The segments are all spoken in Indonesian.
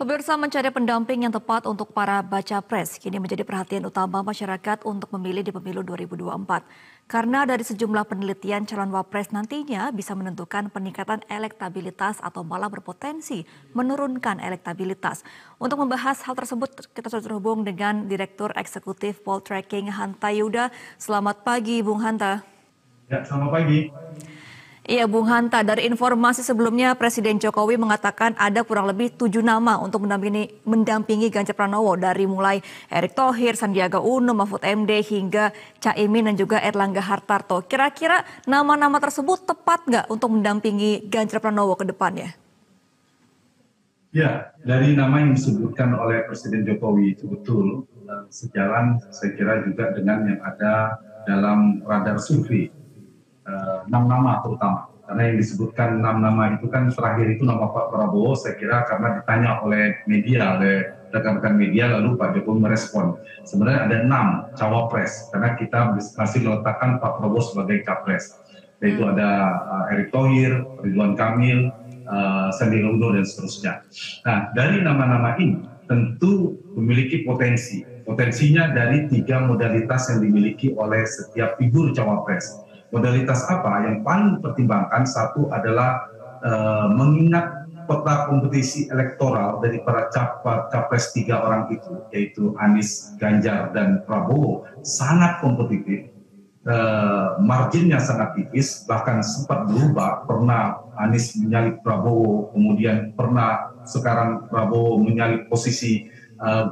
Pemirsa, mencari pendamping yang tepat untuk para baca pres kini menjadi perhatian utama masyarakat untuk memilih di pemilu 2024. Karena dari sejumlah penelitian calon wapres nantinya bisa menentukan peningkatan elektabilitas atau malah berpotensi menurunkan elektabilitas. Untuk membahas hal tersebut kita sudah terhubung dengan Direktur Eksekutif Poltreking Hanta Yuda. Selamat pagi Bung Hanta. Ya, selamat pagi. Iya Bung Hanta, dari informasi sebelumnya Presiden Jokowi mengatakan ada kurang lebih 7 nama untuk mendampingi Ganjar Pranowo dari mulai Erick Thohir, Sandiaga Uno, Mahfud MD hingga Caimin dan juga Erlangga Hartarto. Kira-kira nama-nama tersebut tepat nggak untuk mendampingi Ganjar Pranowo ke depannya? Ya, dari nama yang disebutkan oleh Presiden Jokowi itu betul, sejalan saya kira juga dengan yang ada dalam radar survei. 6 nama terutama, karena yang disebutkan 6 nama itu kan terakhir itu nama Pak Prabowo, saya kira karena ditanya oleh media, oleh rekan-rekan media, lalu Pak Jokowi merespon. Sebenarnya ada 6 cawapres, karena kita masih meletakkan Pak Prabowo sebagai capres, yaitu ada Erick Thohir, Ridwan Kamil, Sandiaga Uno dan seterusnya. Nah, dari nama-nama ini tentu memiliki potensinya dari 3 modalitas yang dimiliki oleh setiap figur cawapres. Modalitas apa yang paling dipertimbangkan? Satu adalah mengingat peta kompetisi elektoral dari para capres 3 orang itu, yaitu Anies, Ganjar, dan Prabowo, sangat kompetitif. Marginnya sangat tipis, bahkan sempat berubah, pernah Anies menyalip Prabowo, kemudian pernah sekarang Prabowo menyalip posisi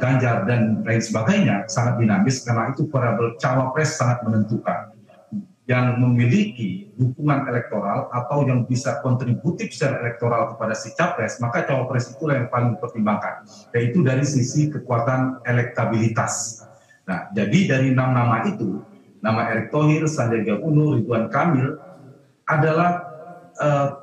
Ganjar dan lain sebagainya, sangat dinamis karena itu variabel cawapres sangat menentukan. Yang memiliki dukungan elektoral atau yang bisa kontributif secara elektoral kepada si capres, maka cawapres itulah yang paling dipertimbangkan, yaitu dari sisi kekuatan elektabilitas. Nah, jadi dari 6 nama itu, nama Erick Thohir, Sandiaga Uno, Ridwan Kamil adalah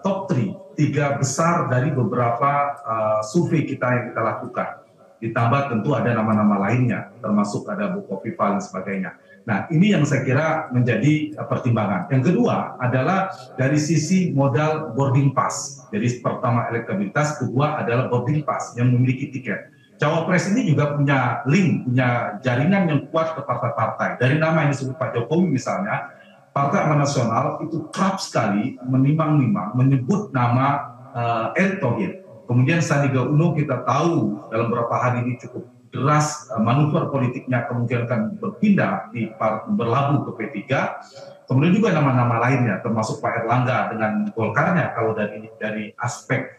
top 3 besar dari beberapa survei kita yang kita lakukan. Ditambah tentu ada nama-nama lainnya, termasuk ada Bukoviva dan sebagainya. Nah, ini yang saya kira menjadi pertimbangan. Yang kedua adalah dari sisi modal boarding pass. Jadi pertama elektabilitas, kedua adalah boarding pass yang memiliki tiket. Cawapres ini juga punya link, punya jaringan yang kuat ke partai-partai. Dari nama yang disebut Pak Jokowi misalnya, Partai Amanat Nasional itu kerap sekali menimang-nimang menyebut nama Erick Thohir. Kemudian Sandiaga Uno kita tahu dalam beberapa hari ini cukup deras manuver politiknya, kemungkinan akan berpindah berlabuh ke P3. Kemudian juga nama-nama lainnya termasuk Pak Erlangga dengan Golkarnya kalau dari aspek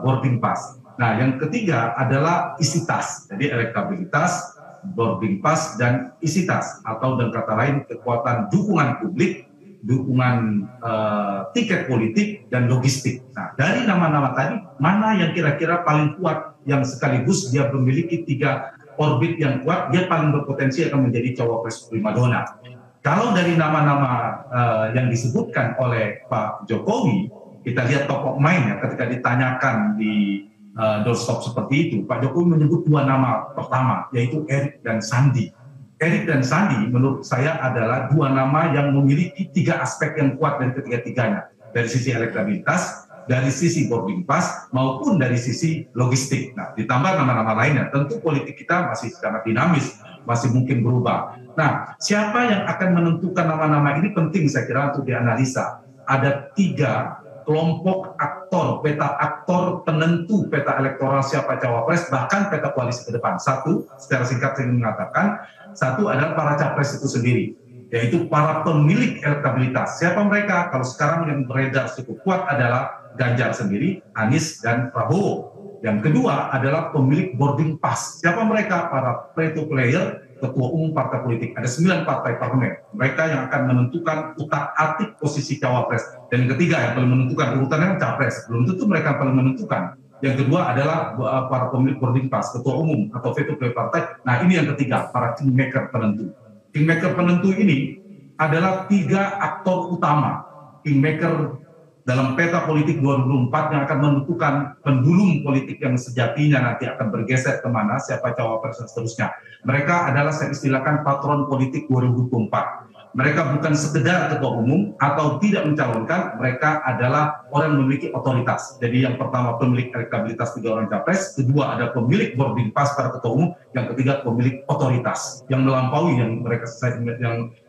boarding pass. Nah, yang ketiga adalah isi tas. Jadi elektabilitas, boarding pass dan isi tas, atau dengan kata lain kekuatan dukungan publik, dukungan tiket politik dan logistik. Nah, dari nama-nama tadi mana yang kira-kira paling kuat, yang sekaligus dia memiliki 3 orbit yang kuat, dia paling berpotensi akan menjadi cawapres primadona. Kalau dari nama-nama yang disebutkan oleh Pak Jokowi, kita lihat top of mind ya, ketika ditanyakan di doorstop seperti itu, Pak Jokowi menyebut 2 nama pertama, yaitu Erick dan Sandi. Erick dan Sandi menurut saya adalah 2 nama yang memiliki 3 aspek yang kuat dari ketiga-tiganya. Dari sisi elektabilitas, dari sisi boarding pass, maupun dari sisi logistik. Nah, ditambah nama-nama lainnya, tentu politik kita masih sangat dinamis, masih mungkin berubah. Nah, siapa yang akan menentukan nama-nama ini penting saya kira untuk dianalisa. Ada 3 kelompok aktor, peta aktor penentu peta elektoral siapa cawapres, bahkan peta koalisi ke depan. Satu, secara singkat saya ingin mengatakan, satu adalah para capres itu sendiri, yaitu para pemilik elektabilitas. Siapa mereka? Kalau sekarang yang beredar cukup kuat adalah Ganjar sendiri, Anies, dan Prabowo. Yang kedua adalah pemilik boarding pass. Siapa mereka? Para play-to-player, ketua umum partai politik. Ada 9 partai parlemen. Mereka yang akan menentukan utak-atik posisi cawapres. Dan yang ketiga yang paling menentukan urutannya capres. Belum tentu mereka yang paling menentukan. Yang kedua adalah para pemilik boarding pass, ketua umum atau veto play partai. Nah, ini yang ketiga, para kingmaker penentu. Kingmaker penentu ini adalah 3 aktor utama. Kingmaker dalam peta politik 2024 yang akan menentukan pendulum politik yang sejatinya nanti akan bergeser kemana, siapa cawapres dan seterusnya. Mereka adalah saya istilahkan patron politik 2024. Mereka bukan sekedar ketua umum atau tidak mencalonkan, mereka adalah orang yang memiliki otoritas. Jadi yang pertama pemilik elektabilitas 3 orang capres, kedua ada pemilik boarding pass para ketua umum, yang ketiga pemilik otoritas yang melampaui yang mereka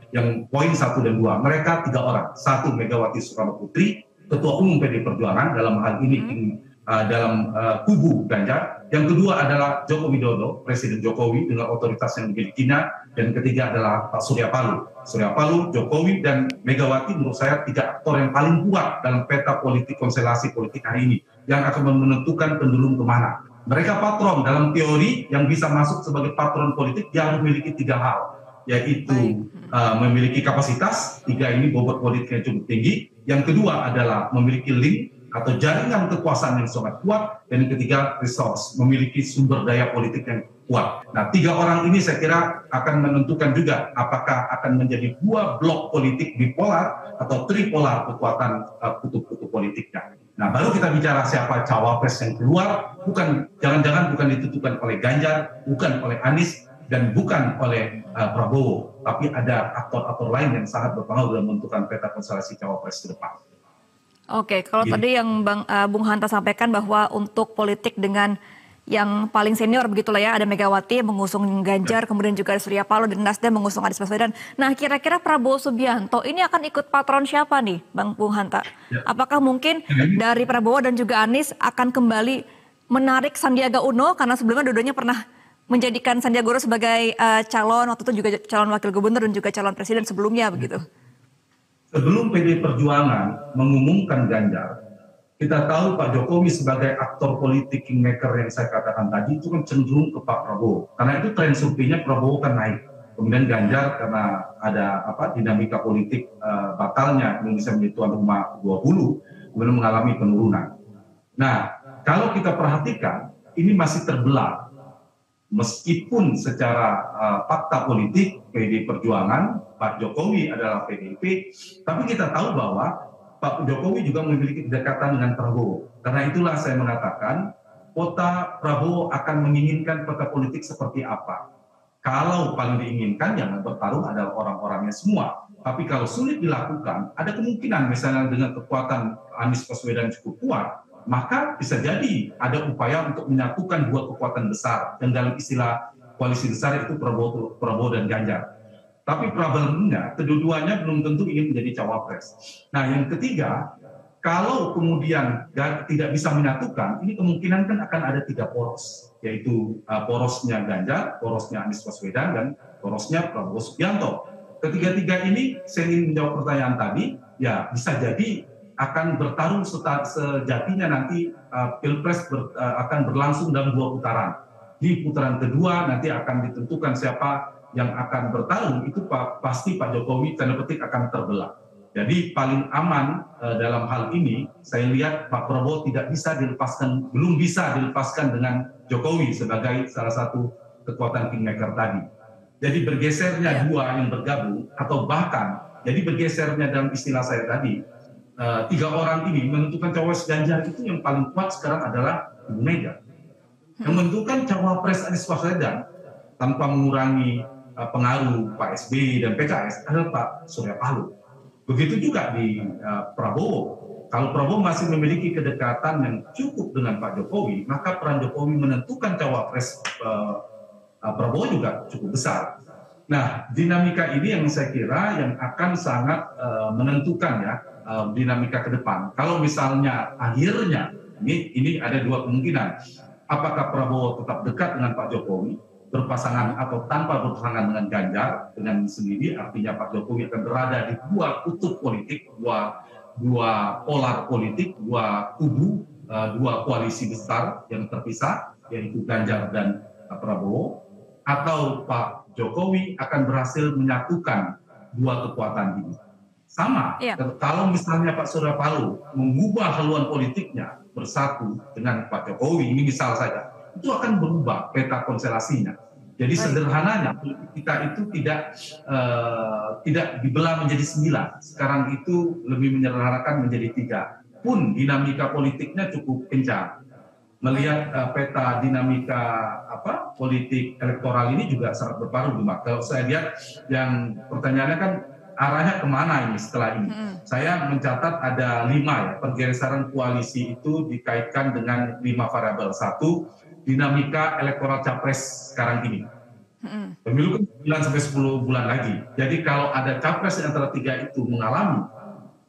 yang poin 1 dan 2. Mereka 3 orang. 1 Megawati Soekarno Putri, ketua umum PD Perjuangan dalam hal ini dalam kubu Ganjar. Yang kedua adalah Joko Widodo, Presiden Jokowi dengan otoritas yang dimilikinya. Dan ketiga adalah Pak Surya Paloh. Surya Paloh, Jokowi, dan Megawati menurut saya 3 aktor yang paling kuat dalam peta politik konstelasi politik hari ini yang akan menentukan pendulum kemana. Mereka patron dalam teori yang bisa masuk sebagai patron politik yang memiliki 3 hal, yaitu memiliki kapasitas, 3 ini bobot politiknya cukup tinggi. Yang kedua adalah memiliki link atau jaringan kekuasaan yang sangat kuat, dan yang ketiga resource, memiliki sumber daya politik yang kuat. Nah, 3 orang ini saya kira akan menentukan juga apakah akan menjadi 2 blok politik bipolar atau tripolar kekuatan kutub-kutub politiknya. Nah, baru kita bicara siapa cawapres yang keluar, jangan-jangan bukan ditentukan oleh Ganjar, bukan oleh Anies, dan bukan oleh Prabowo, tapi ada aktor-aktor lain yang sangat berpengaruh dalam menentukan peta konstelasi cawapres ke depan. Oke, kalau tadi yang Bung Hanta sampaikan bahwa untuk politik dengan yang paling senior begitulah ya, ada Megawati mengusung Ganjar, kemudian juga ada Surya Paloh dan Nasdem mengusung Anies Baswedan. Nah, kira-kira Prabowo Subianto ini akan ikut patron siapa nih, Bung Hanta? Apakah mungkin dari Prabowo dan juga Anies akan kembali menarik Sandiaga Uno, karena sebelumnya dua-duanya pernah menjadikan Sandiaga Uno sebagai calon, waktu itu juga calon wakil gubernur dan juga calon presiden sebelumnya begitu? Sebelum PD Perjuangan mengumumkan Ganjar, kita tahu Pak Jokowi sebagai aktor politik kingmaker yang saya katakan tadi itu kan cenderung ke Pak Prabowo. Karena itu tren surveinya Prabowo kan naik. Kemudian Ganjar karena ada dinamika politik batalnya Indonesia menjadi tuan rumah 20, kemudian mengalami penurunan. Nah, kalau kita perhatikan ini masih terbelah. Meskipun secara fakta politik PD Perjuangan, Pak Jokowi adalah PDIP, tapi kita tahu bahwa Pak Jokowi juga memiliki kedekatan dengan Prabowo. Karena itulah saya mengatakan peta Prabowo akan menginginkan peta politik seperti apa. Kalau paling diinginkan yang bertarung adalah orang-orangnya semua. Tapi kalau sulit dilakukan, ada kemungkinan misalnya dengan kekuatan Anies Baswedan cukup kuat, maka bisa jadi ada upaya untuk menyatukan 2 kekuatan besar, dan dalam istilah koalisi besar itu Prabowo dan Ganjar. Tapi problemnya kedua-duanya belum tentu ingin menjadi cawapres. Nah, yang ketiga, kalau kemudian tidak bisa menyatukan, ini kemungkinan kan akan ada 3 poros, yaitu porosnya Ganjar, porosnya Anies Baswedan, dan porosnya Prabowo Subianto. Ketiga-tiga ini saya ingin menjawab pertanyaan tadi, ya bisa jadi akan bertarung sejatinya nanti Pilpres akan berlangsung dalam 2 putaran. Di putaran kedua nanti akan ditentukan siapa yang akan bertarung, itu pasti Pak Jokowi tanda petik akan terbelah. Jadi paling aman dalam hal ini saya lihat Pak Prabowo belum bisa dilepaskan dengan Jokowi sebagai salah satu kekuatan kingmaker tadi. Jadi bergesernya 2 yang bergabung, atau bahkan jadi bergesernya dalam istilah saya tadi, 3 orang ini menentukan cawapres Ganjar itu yang paling kuat sekarang adalah Ibu Mega. Yang menentukan cawapres Anies Baswedan tanpa mengurangi pengaruh Pak SBY dan PKS adalah Pak Surya Paloh. Begitu juga di Prabowo. Kalau Prabowo masih memiliki kedekatan yang cukup dengan Pak Jokowi, maka peran Jokowi menentukan cawapres Prabowo juga cukup besar. Nah, dinamika ini yang saya kira yang akan sangat menentukan ya dinamika ke depan. Kalau misalnya akhirnya ini ada 2 kemungkinan. Apakah Prabowo tetap dekat dengan Pak Jokowi, berpasangan atau tanpa berpasangan dengan Ganjar dengan sendiri, artinya Pak Jokowi akan berada di 2 kutub politik, dua polar politik, 2 kubu, 2 koalisi besar yang terpisah, yaitu Ganjar dan Prabowo, atau Pak Jokowi akan berhasil menyatukan 2 kekuatan ini. Sama, kalau misalnya Pak Surya Paloh mengubah haluan politiknya bersatu dengan Pak Jokowi, ini misal saja, itu akan berubah peta konstelasinya. Jadi sederhananya kita itu tidak dibelah menjadi 9. Sekarang itu lebih menyederhanakan menjadi 3. Pun dinamika politiknya cukup kencang. Melihat peta dinamika politik elektoral ini juga sangat berparu. Kalau saya lihat yang pertanyaannya kan arahnya kemana ini setelah ini. Saya mencatat ada 5 ya, pergeseran koalisi itu dikaitkan dengan 5 variabel. Satu, dinamika elektoral capres sekarang ini. Pemilu kan 9 sampai 10 bulan lagi. Jadi kalau ada capres di antara 3 itu mengalami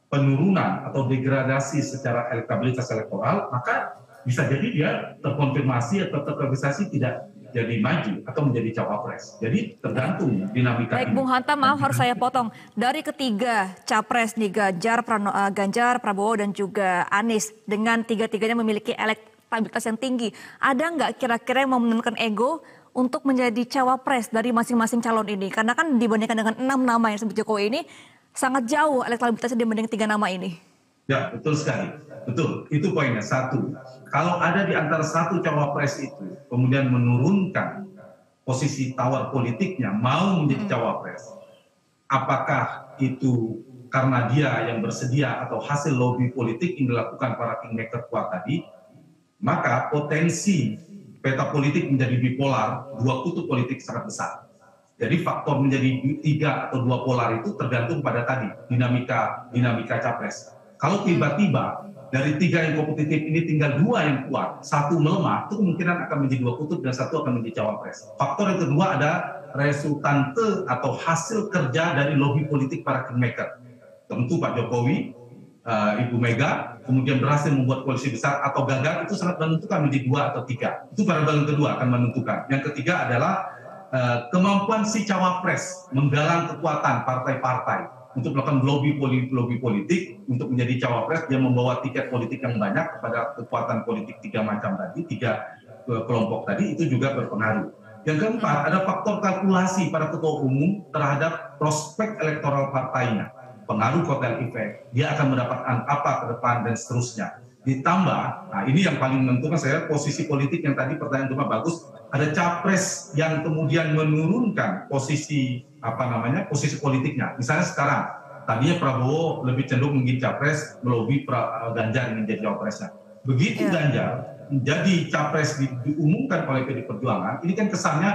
penurunan atau degradasi secara elektabilitas elektoral, maka bisa jadi dia terkonfirmasi atau terkonfirmasi tidak jadi maju atau menjadi cawapres. Jadi tergantung dinamika Baik, ini. Bung Hanta, maaf harus saya potong. Dari ketiga capres nih, Ganjar, Prabowo, dan juga Anies, dengan tiga-tiganya memiliki elektabilitas yang tinggi, ada nggak kira-kira yang mau menurunkan ego untuk menjadi cawapres dari masing-masing calon ini? Karena kan dibandingkan dengan 6 nama yang disebut Jokowi ini, sangat jauh elektabilitasnya dibanding 3 nama ini. Ya, betul sekali. Betul, itu poinnya. Satu, kalau ada di antara satu cawapres itu kemudian menurunkan posisi tawar politiknya, mau menjadi cawapres, apakah itu karena dia yang bersedia atau hasil lobby politik yang dilakukan para kingmaker kuat tadi, maka potensi peta politik menjadi bipolar, 2 kutub politik sangat besar. Jadi faktor menjadi 3 atau 2 polar itu tergantung pada tadi, dinamika capres. Kalau tiba-tiba dari 3 yang kompetitif ini tinggal 2 yang kuat, 1 melemah, itu kemungkinan akan menjadi 2 kutub dan 1 akan menjadi cawapres. Faktor yang kedua ada resultante atau hasil kerja dari lobby politik para kingmaker. Tentu Pak Jokowi, Ibu Mega, kemudian berhasil membuat koalisi besar atau gagal, itu sangat menentukan menjadi 2 atau 3. Itu variabel yang kedua akan menentukan. Yang ketiga adalah kemampuan si cawapres menggalang kekuatan partai-partai untuk melakukan lobby politik untuk menjadi cawapres, dia membawa tiket politik yang banyak kepada kekuatan politik 3 macam tadi, 3 kelompok tadi, itu juga berpengaruh. Yang keempat, ada faktor kalkulasi para ketua umum terhadap prospek elektoral partainya, pengaruh kotel efek, dia akan mendapatkan apa ke depan dan seterusnya. Ditambah, nah ini yang paling menentukan saya, posisi politik yang tadi pertanyaan cuma bagus, ada capres yang kemudian menurunkan posisi posisi politiknya. Misalnya sekarang, tadinya Prabowo lebih cenderung menjadi capres, melobi Ganjar ingin jadi cawapresnya. Begitu Ganjar menjadi capres diumumkan oleh PDI Perjuangan, ini kan kesannya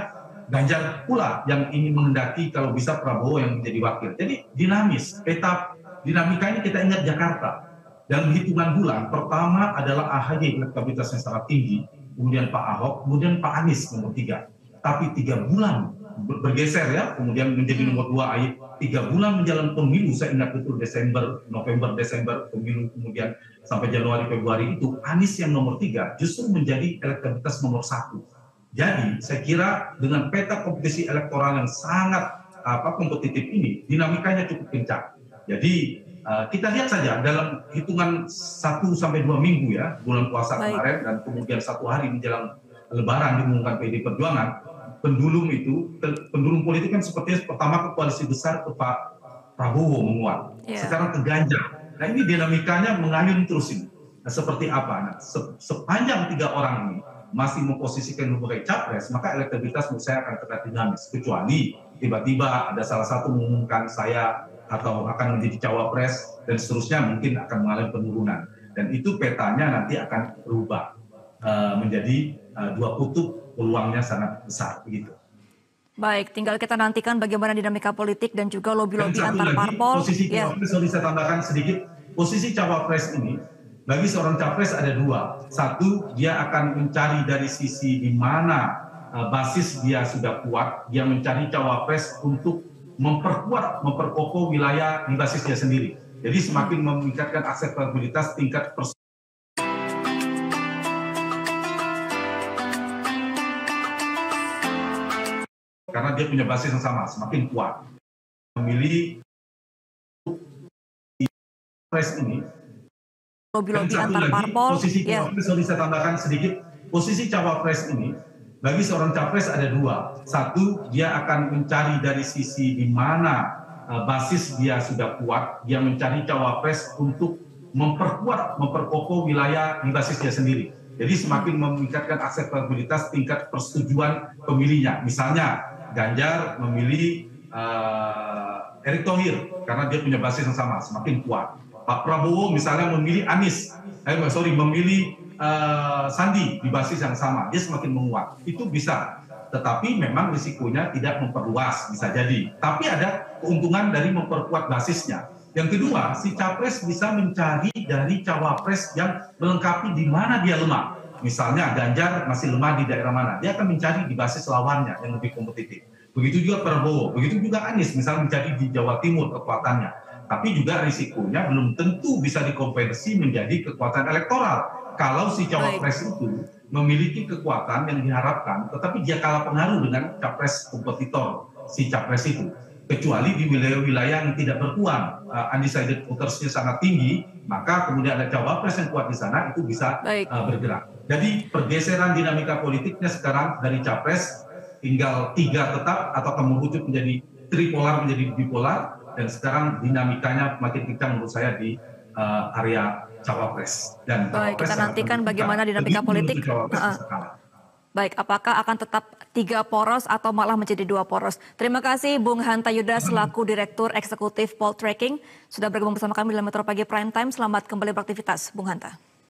Ganjar pula yang ingin menghendaki kalau bisa Prabowo yang menjadi wakil. Jadi dinamis, peta dinamika ini kita ingat Jakarta. Dalam hitungan bulan, pertama adalah AHY elektabilitasnya sangat tinggi, kemudian Pak Ahok, kemudian Pak Anies nomor 3. Tapi 3 bulan bergeser ya, kemudian menjadi nomor 2 AHY. 3 bulan menjelang pemilu, saya ingat betul November, Desember pemilu, kemudian sampai Januari, Februari itu Anies yang nomor 3 justru menjadi elektabilitas nomor 1. Jadi saya kira dengan peta kompetisi elektoral yang sangat kompetitif ini, dinamikanya cukup kencang. Jadi kita lihat saja dalam hitungan 1 sampai 2 minggu ya, bulan puasa kemarin dan kemudian 1 hari menjelang Lebaran diumumkan PDI Perjuangan, pendulum politik kan sepertinya pertama ke koalisi besar ke Pak Prabowo menguat, sekarang ke Ganjar. Nah ini dinamikanya mengayun terus ini. Nah, seperti apa? Nah, sepanjang 3 orang ini masih memposisikan sebagai capres, maka elektabilitas menurut saya akan tetap dinamis. Kecuali tiba-tiba ada salah satu mengumumkan saya atau akan menjadi cawapres dan seterusnya mungkin akan mengalami penurunan. Dan itu petanya nanti akan berubah menjadi 2 kutub, peluangnya sangat besar begitu. Baik, tinggal kita nantikan bagaimana dinamika politik dan juga lobby-lobby antar parpol. Posisi cawapres, kalau bisa tambahkan sedikit, posisi cawapres ini bagi seorang capres ada 2. Satu, dia akan mencari dari sisi di mana basis dia sudah kuat, dia mencari cawapres untuk memperkokoh wilayah di basis dia sendiri. Jadi semakin meningkatkan akseptabilitas tingkat karena dia punya basis yang sama, semakin kuat. Memilih pres ini. Lobby-lobby antar parpol. Posisi cawapres, kalau bisa tambahkan sedikit, posisi cawapres ini bagi seorang capres ada 2. Satu, dia akan mencari dari sisi di mana basis dia sudah kuat, dia mencari cawapres untuk memperkokoh wilayah di basis dia sendiri. Jadi semakin meningkatkan akseptabilitas tingkat persetujuan pemilihnya. Misalnya Ganjar memilih Erick Thohir karena dia punya basis yang sama, semakin kuat. Pak Prabowo misalnya memilih memilih Sandi di basis yang sama, dia semakin menguat. Itu bisa tetapi memang risikonya tidak memperluas, bisa jadi. Tapi ada keuntungan dari memperkuat basisnya. Yang kedua, si capres bisa mencari dari cawapres yang melengkapi di mana dia lemah. Misalnya Ganjar masih lemah di daerah mana, dia akan mencari di basis lawannya yang lebih kompetitif. Begitu juga Prabowo, begitu juga Anies, misalnya mencari di Jawa Timur kekuatannya. Tapi juga risikonya belum tentu bisa dikonversi menjadi kekuatan elektoral. Kalau si cawapres itu memiliki kekuatan yang diharapkan, tetapi dia kalah pengaruh dengan capres kompetitor si capres itu. Kecuali di wilayah-wilayah yang tidak berpuan, undecided votersnya sangat tinggi, maka kemudian ada cawapres yang kuat di sana, itu bisa bergerak. Jadi pergeseran dinamika politiknya sekarang dari capres tinggal 3 tetap atau akan merujuk menjadi tripolar menjadi bipolar, dan sekarang dinamikanya makin kencang menurut saya di area cawapres. Dan Baik, kita nantikan bagaimana dinamika politik. Baik, apakah akan tetap 3 poros atau malah menjadi 2 poros? Terima kasih Bung Hanta Yuda selaku Direktur Eksekutif Poltreking sudah bergabung bersama kami dalam Metro Pagi Prime Time. Selamat kembali beraktivitas, Bung Hanta.